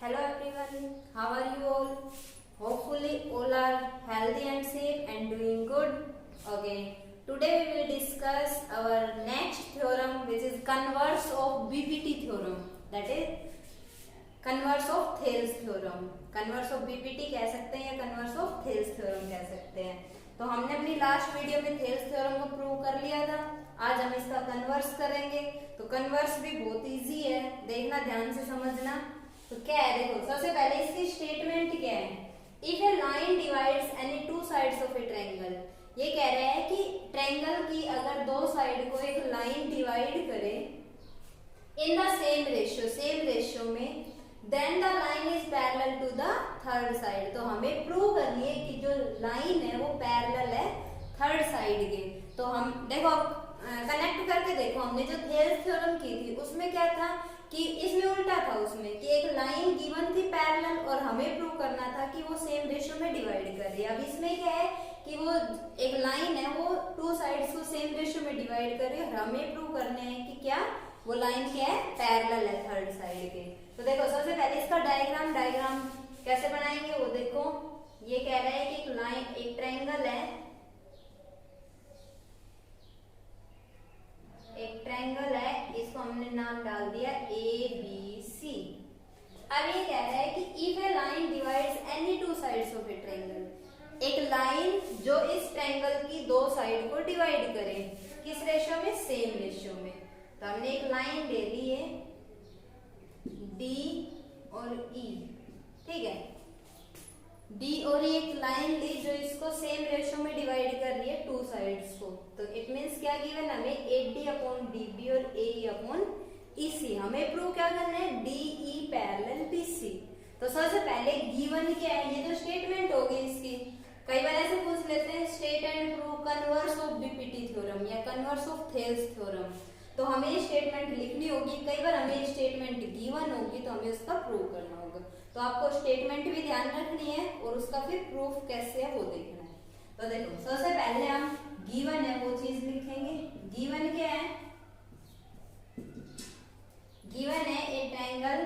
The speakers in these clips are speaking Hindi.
Hello everyone, how are you all? Hopefully all are healthy and safe and doing good. Okay, today we will discuss our next theorem, which is converse of BPT theorem, that is converse of Thales theorem. Converse of BPT कह सकते हैं या converse of Thales theorem कह सकते हैं। तो हमने अपनी लास्ट वीडियो में थेल्स थ्योरम को प्रूव कर लिया था। आज हम इसका कन्वर्स करेंगे। तो कन्वर्स भी बहुत इजी है, देखना ध्यान से समझना। तो क्या है, देखो सबसे पहले इसकी स्टेटमेंट क्या है। If A line divides any two sides of A triangle, ये कह रहा है कि ट्रायंगल की अगर दो साइड को एक लाइन डिवाइड करे इन द सेम रेशियो में, then the line is parallel to the third side. तो हमें प्रूव करनी है कि जो लाइन है वो पैरेलल है थर्ड साइड के। तो हम देखो कनेक्ट करके देखो, हमने जो थेल्स थ्योरम की थी उसमें क्या था कि इसमें उल्टा था, उसमें कि एक लाइन गिवन थी पैरेलल और हमें प्रूव करना था कि वो सेम रेशियो में डिवाइड कर रही है। अब इसमें क्या है कि वो एक लाइन है वो टू साइड्स को सेम रेशियो में डिवाइड कर रही है और हमें प्रूव करना है कि क्या वो लाइन क्या है, पैरेलल है थर्ड साइड के। तो देखो सबसे पहले इसका डायग्राम कैसे बनाएंगे वो देखो। ये कह रहा है कि एक लाइन, एक ट्रायंगल है, एक ट्रायंगल है, इसको हमने नाम डाल दिया ABC। अब ये कह रहा है कि if A line divides any two sides of A triangle, एक लाइन जो इस ट्रायंगल की दो साइड को डिवाइड करे, किस रेशियो में, सेम रेशियो में। तो हमने एक लाइन ले ली है D और E, ठीक है, D और E एक लाइन ली जो इसको सेम रेशियो में डिवाइड कर रही है टू साइड्स को। तो इट मींस क्या गिवन हमें AD/DB और AE/EC। हमें प्रूव क्या करना है, DE पैरेलल BC। तो सबसे पहले गिवन क्या है, ये तो स्टेटमेंट होगी इसकी। कई बार ऐसे पूछ लेते हैं state and prove converse of BPT theorem या कन्वर्स ऑफ थेल्स थ्योरम। तो हमें ये स्टेटमेंट लिखनी होगी, कई बार हमें स्टेटमेंट गिवन होगी तो हमें उसका प्रूव करना होगा। तो आपको स्टेटमेंट भी ध्यान रखनी है और उसका फिर प्रूफ कैसे है वो देखना है। तो देखो सबसे पहले हम गिवन है वो चीज लिखेंगे। गिवन क्या है, गिवन है एक ट्रायंगल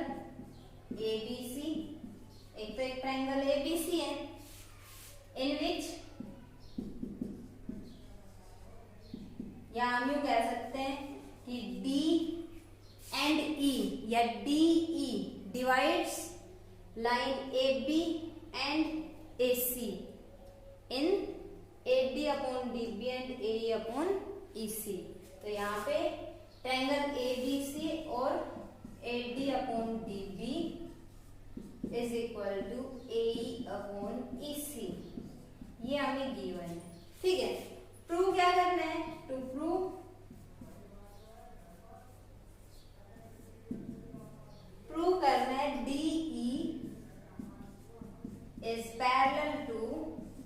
ABC, एक तो एक ट्रायंगल ABC है, इन विच, या हम यूं कह सकते हैं कि D एंड E या DE divides line AB and AC in AD/DB and AE/EC। तो यहाँ पे ट्रायंगल ABC और AD/DB is equal to AE/EC, ये हमें गिवन है, ठीक है। प्रूव क्या करना है, टू प्रूव करना है DE इज पैरेलल टू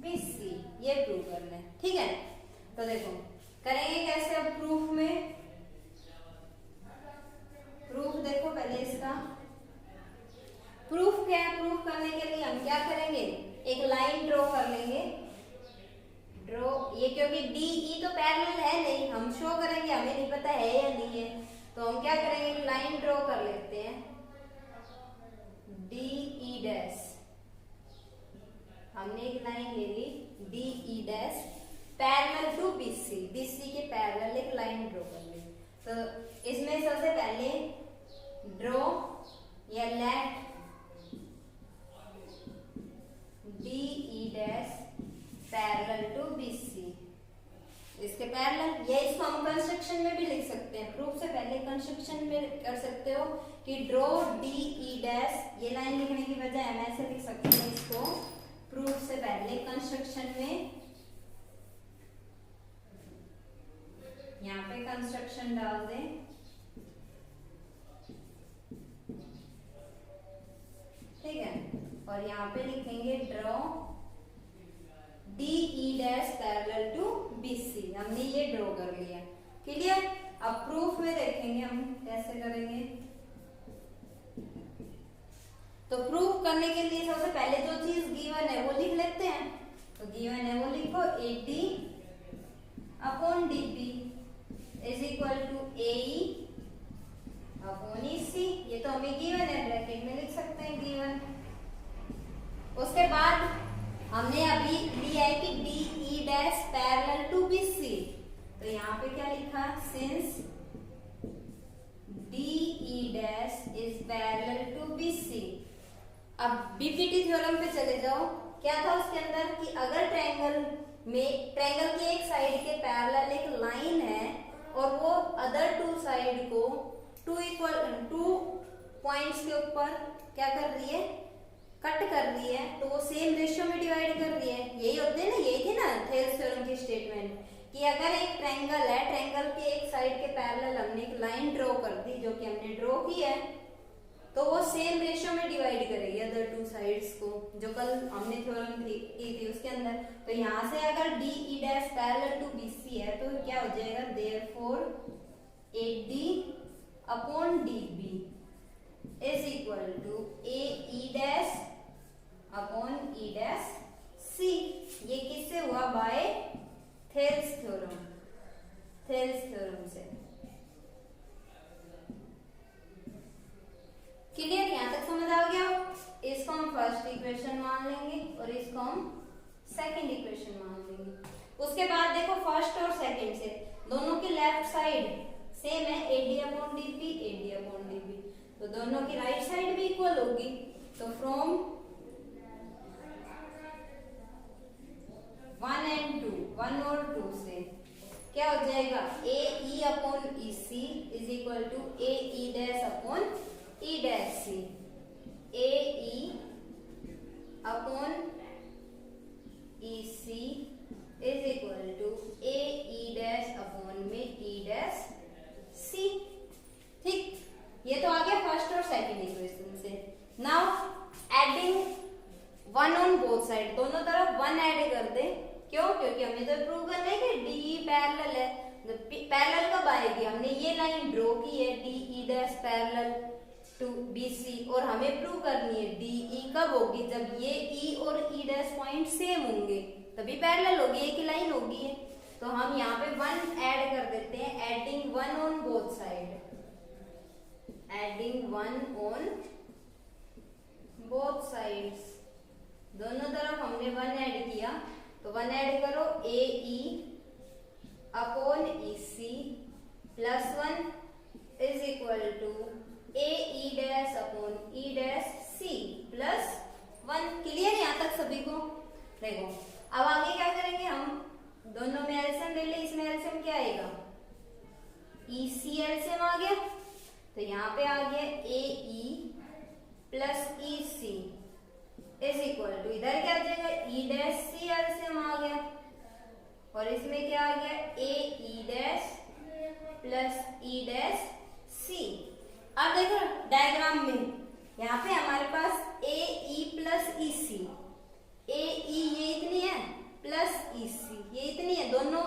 BC, ये प्रूव करना है, ठीक है। तो देखो करेंगे कैसे अब प्रूफ में। प्रूफ देखो पहले इसका प्रूफ क्या है। प्रूफ करने के लिए हम क्या करेंगे, एक लाइन ड्रॉ कर लेंगे। ड्रॉ ये, क्योंकि DE तो पैरेलल है नहीं, हम शो करेंगे, हमें नहीं पता है या नहीं है। तो हम क्या करेंगे, लाइन ड्रॉ कर लेते हैं DE'। हमने एक लाइन ले ली DE' पैरेलल टू BC के पैरेलल एक लाइन ड्रॉ कर ली। तो इसमें सबसे पहले ड्रॉ या let DE' parallel to BC, इसके पैरेलल। या इसको हम कंस्ट्रक्शन में भी लिख सकते हैं, प्रूफ से पहले कंस्ट्रक्शन में कर सकते हो कि ड्रॉ DE'। ये लाइन लिखने की बजाय हम ऐसे लिख सकते हैं इसको, प्रूफ से पहले कंस्ट्रक्शन में, यहाँ पे कंस्ट्रक्शन डाल दें, ठीक है, और यहाँ पे लिखेंगे draw DE' parallel to BC। हमने ये ड्रॉ कर लिया, क्लियर। अब प्रूफ में देखेंगे हम कैसे करेंगे। तो प्रूफ करने के लिए सबसे पहले जो चीज गिवन है वो लिख लेते हैं। तो गिवन है वो लिखो AD/DB is equal to AE/EC। ये तो हमें गिवन है, ब्रैकेट में लिख सकते हैं गिवन पैरेलल टू BC। अब बीपीटी थ्योरम पे चले जाओ। क्या था उसके अंदर कि अगर ट्रायंगल की एक साइड के पैरेलल एक लाइन है और वो अदर टू साइड को टू पॉइंट्स के ऊपर क्या कर रही है, कट कर रही है, तो वो सेम रेशियो में डिवाइड कर रही है। यही होते हैं ना, यही थी ना थेल्स थ्योरम की स्टेटमेंट कि अगर एक ट्रायंगल है, ट्रायंगल के एक साइड के पैरेलल हमने एक लाइन ड्रॉ कर दी जो कि हमने ड्रॉ की है, तो वो सेम रेशियो में डिवाइड करेगी अदर टू साइड्स को, जो कल हमने थ्योरम की थी उसके अंदर। तो यहाँ से अगर DE dash parallel to BC है तो क्या हो जाएगा, therefore AD upon DB is equal to AE dash upon E dash C। ये किससे हुआ, बाय थेल्स थ्योरम से। क्लियर, यहां तक समझ आ गया। इसको हम फर्स्ट इक्वेशन मान लेंगे और इसको हम सेकंड इक्वेशन मान लेंगे। उसके बाद देखो फर्स्ट और सेकंड से दोनों की लेफ्ट साइड सेम है, AD अपॉन DB, तो दोनों की राइट साइड भी इक्वल होगी। तो फ्रॉम 1 और 2 से क्या हो जाएगा, AE upon EC is equal to AE dash upon E dash C। AE upon EC is equal to AE dash upon में E डैश C। ठीक, ये तो आ गया फर्स्ट और सेकंड इक्वेशन से। Now adding 1 on both side, दोनों तरफ 1 ऐड कर दे। क्यों, क्योंकि हमें तो प्रूव करना है कि DE पैरेलल है। पैरेलल कब आएगी, हमने ये लाइन ड्रॉ की है DE dash parallel to BC और हमें प्रूव करनी है DE कब होगी, जब ये E और E डैश पॉइंट सेम होंगे तभी पैरेलल होगी, एक ही लाइन होगी। तो हम यहाँ पे 1 ऐड कर देते हैं, adding 1 on both side, adding 1 on both sides, दोनों तरफ हमने 1 ऐड किया। तो 1 ऐड करो, AE upon EC plus 1 is equal to AE dash upon E dash C plus 1। Clear यहाँ तक सभी को। देखो अब आगे क्या करेंगे, हम दोनों में एलसीएम ले ले, इसमें एलसीएम क्या आएगा, EC एलसीएम आ गया, तो यहाँ पे आ गया AE plus EC is equal to, इधर क्या आ जाएगा, E डैश C एलसीएम आ गया, और इसमें क्या आ गया, AE dash plus E dash C। अब देखो डायग्राम में यहाँ पे हमारे पास AE प्लस EC, AE ये इतनी है प्लस EC ये इतनी है, दोनों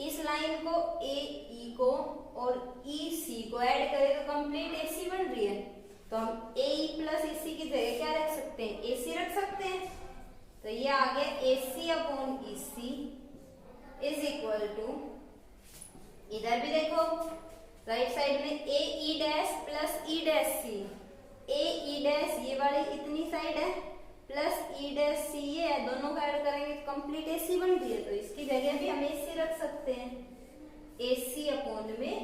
इस लाइन को AE को और EC को ऐड करें तो कंप्लीट AC बन रही है। तो हम AE प्लस EC की जगह क्या रख सकते हैं, AC रख सकते हैं। तो ये आ गया AC upon EC is equal to, इधर भी देखो राइट साइड में AE dash plus E dash C, AE dash ये वाली इतनी साइड है प्लस E डैश C ये है, दोनों को ऐड करेंगे तो कंप्लीट AC बन रही है। तो इसकी जगह भी हम AC रख सकते हैं, AC अपॉन में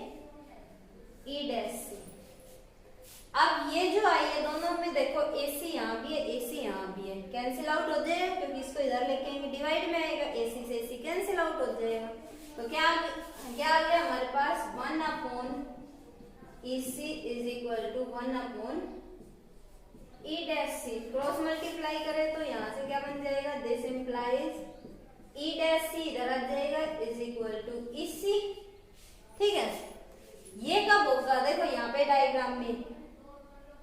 E डैश C। अब ये जो आई है दोनों में देखो AC यहाँ भी है, AC यहाँ भी है, कैंसिल आउट हो जाएगा क्योंकि इसको इधर लेके आएंगे डिवाइड में आएगा, AC से AC कैंसिल आउट हो जाएगा। तो क्या आ गया हमारे पास 1 upon EC is equal to 1 upon E dash C। Cross multiply करें तो यहाँ से क्या बन जाएगा, this implies E dash C इधर आ जाएगा इज इक्वल टू EC। ठीक है, ये कब होगा, देखो यहाँ पे डायग्राम में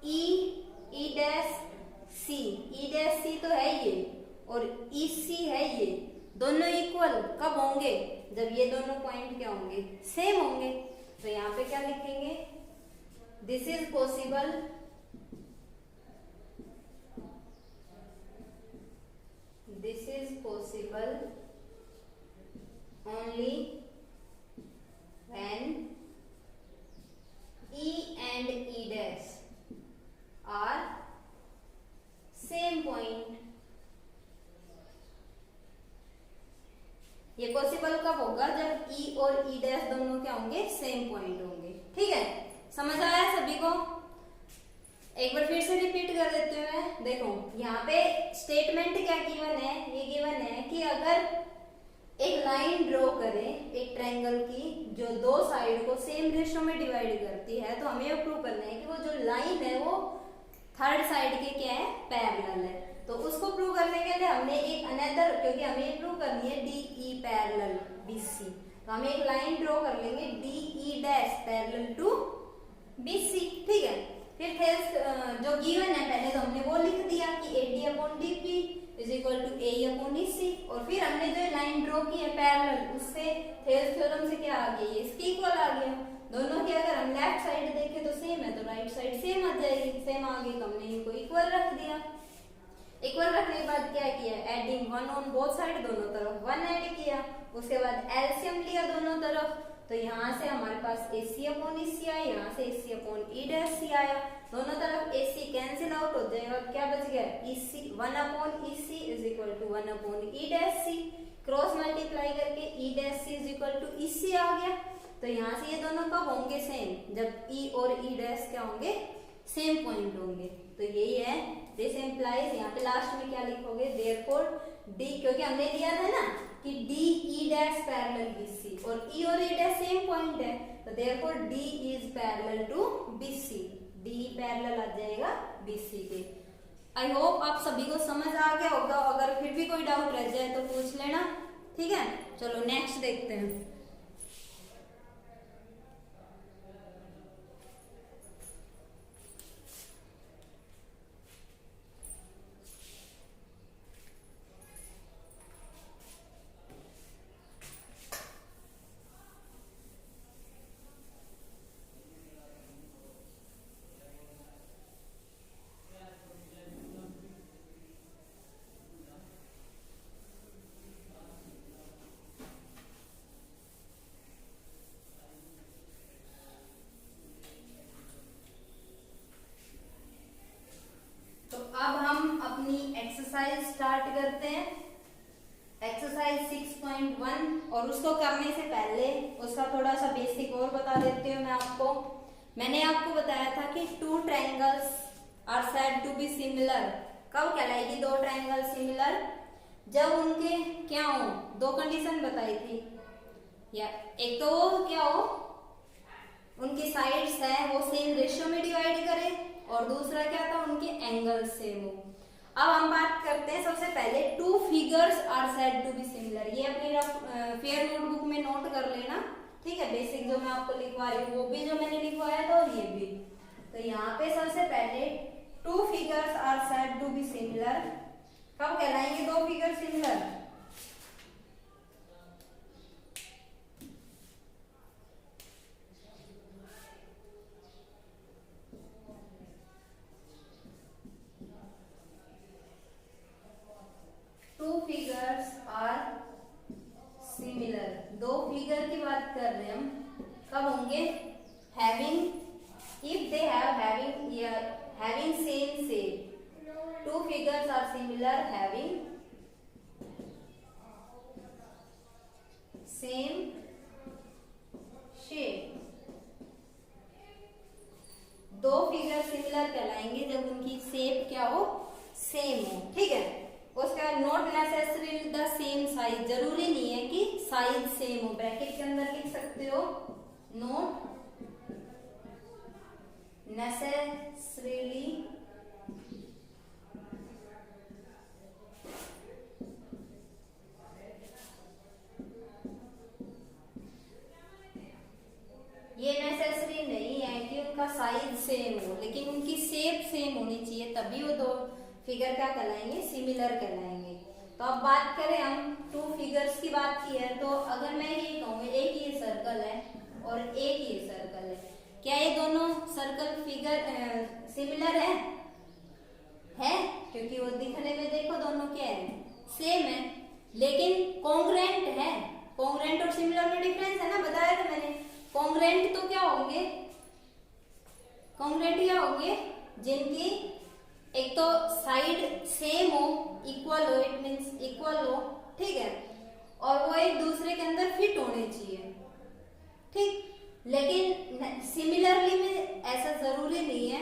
E डैश C तो है ये और EC है ये, दोनों इक्वल कब होंगे, जब ये दोनों पॉइंट क्या होंगे, सेम होंगे। तो यहाँ पे क्या लिखेंगे, this is possible only when E and E dash are same point। ये पॉसिबल कब होगा, जब E और E डैश दोनों क्या होंगे, सेम पॉइंट होंगे। ठीक है, समझ आया सभी को। एक बार बार फिर से रिपीट कर देती हूँ मैं। देखो यहाँ पे स्टेटमेंट क्या गिवन है, ये गिवन है कि अगर एक लाइन ड्रॉ करें एक ट्रायंगल की जो दो साइड को सेम रेशो में डिवाइड करती है, तो हमें ये प्रूव करना है कि वो जो लाइन है वो थर्ड साइड के क्या है, पैरेलल है। तो उसको प्रूव करने के लिए हमने एक अनदर, क्योंकि हमें ये प्रूव करनी है डी ई पैरेलल बीसी, तो हम एक लाइन ड्रॉ कर लेंगे D E dash parallel to BC, ठीक है। फिर जो गिवन है पहले तो हमने वो लिख दिया कि AD upon DP is equal to AE upon EC, और फिर हमने जो लाइन ड्रॉ की है पैरेलल, उससे थेल्स थ्योरम से क्या आ गया, ये इसके इक्वल आ गया। दोनों के अगर हम लेफ्ट साइड देखें तो सेम है, तो राइट साइड सेम आ जाएगी, सेम आ गई, तो हमने इनको इक्वल रख दिया। इक्वल रखने के बाद क्या किया, adding one on both side, दोनों तरफ वन ऐड किया। उसके बाद एलसीएम लिया दोनों तरफ, तो यहाँ से हमारे पास AC अपॉन EC आया, यहाँ से AC upon E dash C आया, दोनों तरफ AC कैंसिल आउट हो जाएगा, क्या बच गया EC 1 upon EC is equal to 1 upon E dash C, cross multiply करके E dash C is equal to EC आ गया। तो यहाँ से ये दोनों कब होंगे सेम, जब E और E डैश क्या होंगे, सेम पॉइंट होंगे। तो यही है, दिस इम्प्लाइज, यहाँ पे लास्ट में क्या लिखोगे, देयरफॉर D, क्योंकि हमने दिया था ना कि D E dash parallel BC, और ई और ई डैश सेम पॉइंट है, तो therefore D is parallel to BC, D parallel आ जाएगा बीसी के। आई होप आप सभी को समझ आ गया होगा, अगर फिर भी कोई डाउट रह जाए तो पूछ लेना, ठीक है। चलो नेक्स्ट देखते हैं। एक्सरसाइज स्टार्ट करते हैं, एक्सरसाइज 6.1। और उसको करने से पहले उसका थोड़ा सा बेसिक और बता देती हूँ मैं आपको। मैंने आपको बताया था कि two triangles are said to be similar. कब कहलाएगी दो ट्रायंगल सिमिलर, जब उनके क्या हो, दो कंडीशन बताई थी, या एक तो वो क्या हो, उनकी साइड्स है वो सेम रेशियो में डिवाइड करे, और दूसरा क्या था, उनके एंगल सेम हो। अब हम बात करते हैं सबसे पहले two figures are said to be similar. ये अपनी फेयर नोटबुक में नोट कर लेना, ठीक है। बेसिक जो मैं आपको लिखवा रही हूँ वो भी जो मैंने लिखवाया था और ये भी। तो यहाँ पे सबसे पहले two figures are said to be similar कब कहलाएंगे दो figure similar, two figures are similar, दो फिगर की बात कर रहे हैं हम, कब होंगे, having if they have having same shape. Two figures are similar having same shape. दो फिगर सिमिलर कहलाएंगे जब उनकी शेप क्या हो, सेम हो, ठीक है। उसका not necessary the same size, जरूरी नहीं है कि साइज सेम हो, ब्रैकेट के अंदर लिख सकते हो नॉट नेसेसरीली ये नेसेसरी नहीं है कि उनका साइज सेम हो, लेकिन उनकी शेप सेम होनी चाहिए, तभी वो दो फिगर क्या कहलाएंगे, सिमिलर कहलाएंगे। तो अब बात करें हम टू फिगर्स की बात की है, तो अगर मैं ये कहूँ एक ये सर्कल है और एक ये सर्कल है, क्या ये दोनों सर्कल फिगर सिमिलर है? क्योंकि वो दिखने में देखो दोनों क्या है, सेम है, लेकिन कॉन्ग्रुएंट है। कॉन्ग्रुएंट और सिमिलर में डिफरेंस है ना, बताया था मैंने। कॉन्ग्रुएंट तो क्या होंगे, कॉन्ग्रुएंट क्या होंगे, जिनकी एक तो साइड सेम हो, इक्वल हो, इट मींस इक्वल हो, ठीक है, और वो एक दूसरे के अंदर फिट होने चाहिए, ठीक। लेकिन सिमिलरली में ऐसा जरूरी नहीं है,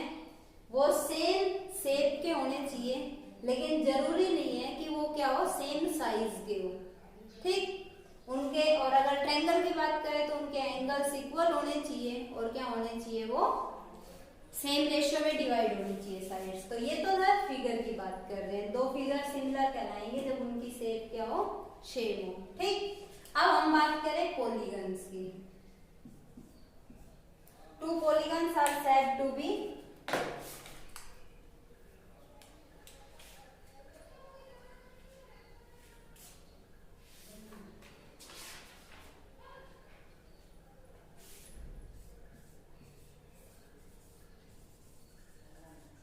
वो सेम शेप के होने चाहिए, लेकिन जरूरी नहीं है कि वो क्या हो, सेम साइज के हो, ठीक उनके। और अगर ट्रायंगल की बात करें तो उनके एंगल्स इक्वल होने चाहिए और क्या होने चाहिए, वो सेम रेशियो में डिवाइड होनी चाहिए साइड्स। तो ये तो है फिगर की बात कर रहे हैं, दो फिगर सिमिलर कहलाएंगे जब उनकी शेप क्या हो, सेम हो, ठीक। अब हम बात करें पॉलीगन्स की। Two polygons are said to be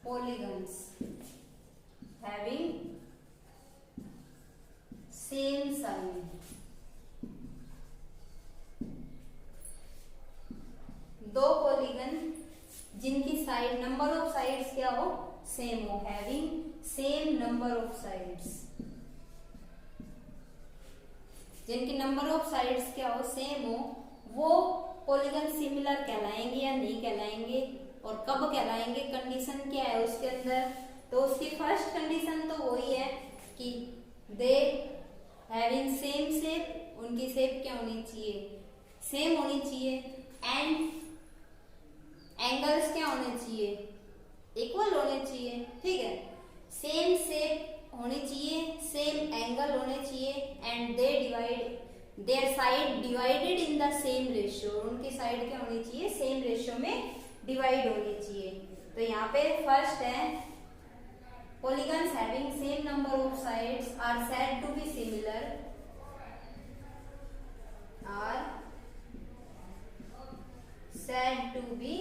polygons having same side। दो पॉलीगन जिनकी साइड नंबर ऑफ साइड्स क्या हो, सेम हो, having same number of sides, जिनकी नंबर ऑफ साइड्स क्या हो, सेम हो, वो पॉलीगन सिमिलर कहलाएंगे या नहीं कहलाएंगे और कब कहलाएंगे, कंडीशन क्या है उसके अंदर। तो उसकी फर्स्ट कंडीशन तो वही है कि दे हैविंग सेम शेप, उनकी शेप क्या होनी चाहिए, सेम होनी चाहिए, एंड एंगल्स क्या होने चाहिए, इक्वल होने चाहिए, ठीक है। सेम शेप होनी चाहिए, सेम एंगल होने चाहिए, and they divide their side divided in the same ratio, उनकी साइड क्या होनी चाहिए, सेम रेशियो में डिवाइड होनी चाहिए। तो यहाँ पे फर्स्ट है polygons having same number of sides are said to be similar, are said to be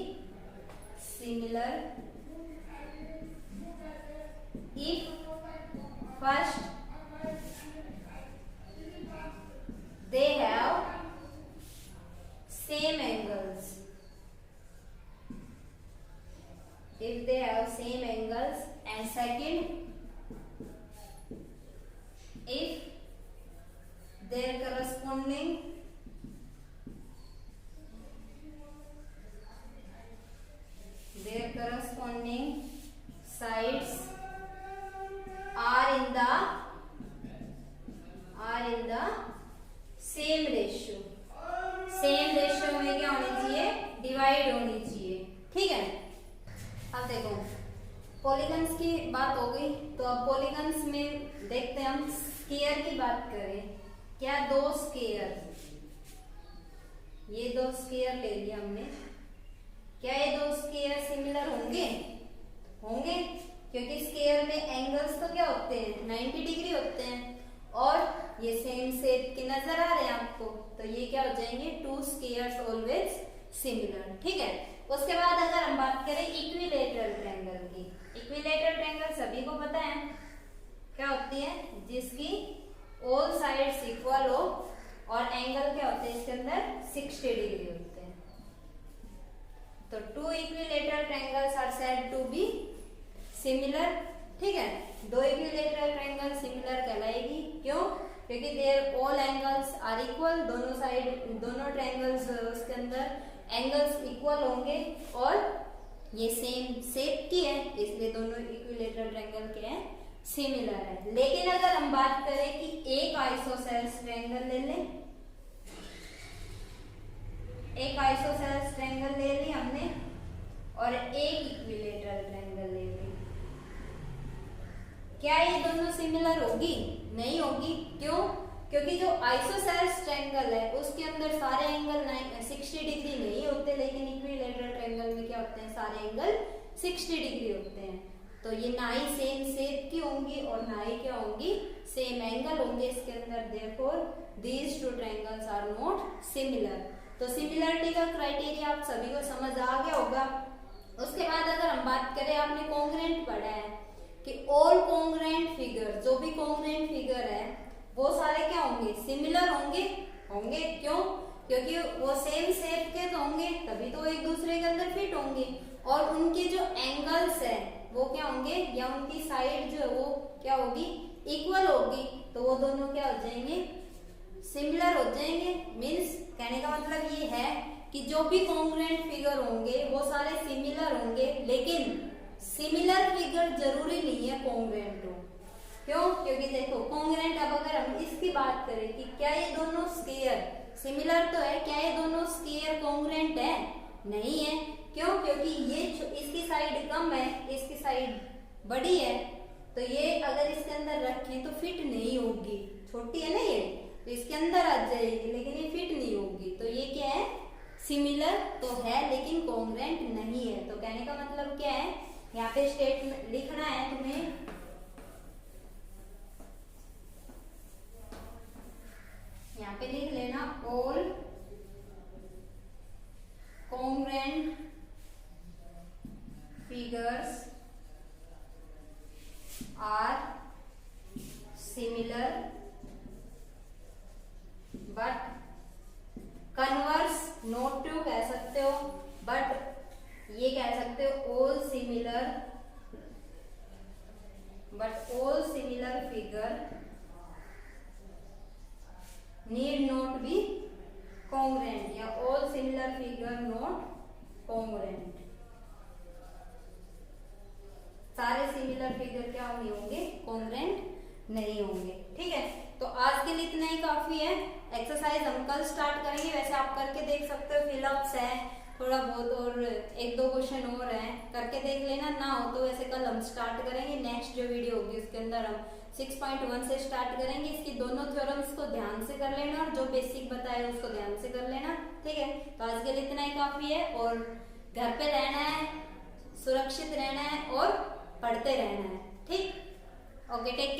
similar if first they have same angles, if they have same angles, and second if their corresponding sides are in the same ratio, same ratio में क्या होनी चाहिए, डिवाइड होनी चाहिए, ठीक है। अब देखो पॉलीगन्स की बात हो गई, तो अब पॉलीगन्स में देखते हैं हम स्क्वायर की बात करें। क्या दो स्क्वायर, ये दो स्क्वायर ले लिया हमने, क्या ये दो स्क्वायर सिमिलर होंगे, होंगे, क्योंकि स्क्वायर में एंगल्स तो क्या होते हैं, 90 डिग्री होते हैं, और ये सेम शेप के नजर आ रहे हैं आपको, तो ये क्या हो जाएंगे, टू स्क्वायर्स ऑलवेज सिमिलर, ठीक है। उसके बाद अगर हम बात करें इक्विलेटरल ट्रायंगल की, इक्विलेटरल ट्रायंगल सभी को पता है क्या होती है, जिसकी ऑल साइड्स इक्वल हो और एंगल क्या होते हैं इसके अंदर 60 डिग्री होते हैं। तो two equilateral triangles are said to be similar, ठीक है। दो इक्विलेटरल ट्रायंगल सिमिलर कहलाएगी, क्यों, क्योंकि their all angles are equal, दोनों साइड दोनों ट्रायंगल्स उसके अंदर एंगल्स इक्वल होंगे और ये सेम शेप की है, इसलिए दोनों इक्विलेटरल ट्रायंगल के हैं, सिमिलर है। लेकिन अगर हम बात करें कि एक आइसोसेलेस ट्रायंगल ले लें, एक आइसोसेलेस ट्रायंगल ले ली हमने और एक इक्विलेटरल ट्रायंगल ले ली, क्या ये दोनों सिमिलर होगी, नहीं होगी, क्यों, क्योंकि जो आइसोसेलेस ट्रायंगल है उसके अंदर सारे एंगल 60 डिग्री नहीं होते, लेकिन इक्विलेटरल ट्रायंगल में क्या होते हैं, सारे एंगल 60 डिग्री होते हैं। तो ये ना ही सेम शेप की होंगी और ना ही क्या होंगी, सेम एंगल होंगे इसके अंदर, therefore these two triangles are not similar. तो सिमिलरिटी का क्राइटेरिया आप सभी को समझ आ गया होगा। उसके बाद अगर हम बात करें, आपने कॉन्ग्रुएंट पढ़ा है कि ऑल कॉन्ग्रुएंट फिगर, जो भी कॉन्ग्रुएंट फिगर है वो सारे क्या होंगे, सिमिलर होंगे, होंगे, क्यों, क्योंकि वो सेम शेप के तो होंगे, तभी तो एक दूसरे के अंदर फिट होंगे, और उनके जो एंगल्स है वो क्या होंगे, या उनकी साइड जो है वो क्या होगी, इक्वल होगी, तो वो दोनों क्या हो जाएंगे, सिमिलर हो जाएंगे। मीन्स कहने का मतलब ये है कि जो भी कॉन्ग्रुएंट फिगर होंगे वो सारे सिमिलर होंगे, लेकिन सिमिलर फिगर जरूरी नहीं है कॉन्ग्रुएंट हो। क्यों? क्योंकि देखो कॉन्ग्रुएंट, अब अगर हम इसकी बात करें कि क्या ये दोनों स्क्वायर सिमिलर तो है, क्या ये दोनों स्क्वायर कॉन्ग्रुएंट है? नहीं है। क्यों? क्योंकि ये इसकी साइड कम है, इसकी साइड बड़ी है, तो ये अगर इसके अंदर रखें तो फिट नहीं होगी। छोटी है ना ये, तो इसके अंदर आ जाएगी लेकिन ये फिट नहीं होगी। तो ये क्या है? सिमिलर तो है लेकिन कॉन्ग्रुएंट नहीं है। तो कहने का मतलब क्या है, यहाँ पे स्टेटमेंट लिखना है तुम्हें, यहाँ पे लिख लेना all congruent figures are similar but converse not true कह सकते हो, बट ये कह सकते हो all similar, but all similar figure need not be congruent, या all similar figure not congruent. सारे सिमिलर फिगर क्या नहीं होंगे? कॉन्ग्रुएंट नहीं होंगे। ठीक है, तो आज के लिए इतना ही काफी है। एक्सरसाइज हम कल स्टार्ट करेंगे, वैसे आप करके देख सकते हो, फिलअप्स है थोड़ा बहुत और एक दो क्वेश्चन और हैं, करके देख लेना। ना हो तो वैसे कल हम स्टार्ट करेंगे। नेक्स्ट जो वीडियो होगी उसके अंदर हम 6.1 से स्टार्ट करेंगे। इसकी दोनों थ्योरम्स को ध्यान से कर लेना और जो बेसिक बताया उसको ध्यान से कर लेना। ठीक है, तो आज के लिए इतना ही काफी है, और घर पे रहना है, सुरक्षित रहना है और पढ़ते रहना है। ठीक, ओके, टेक केयर।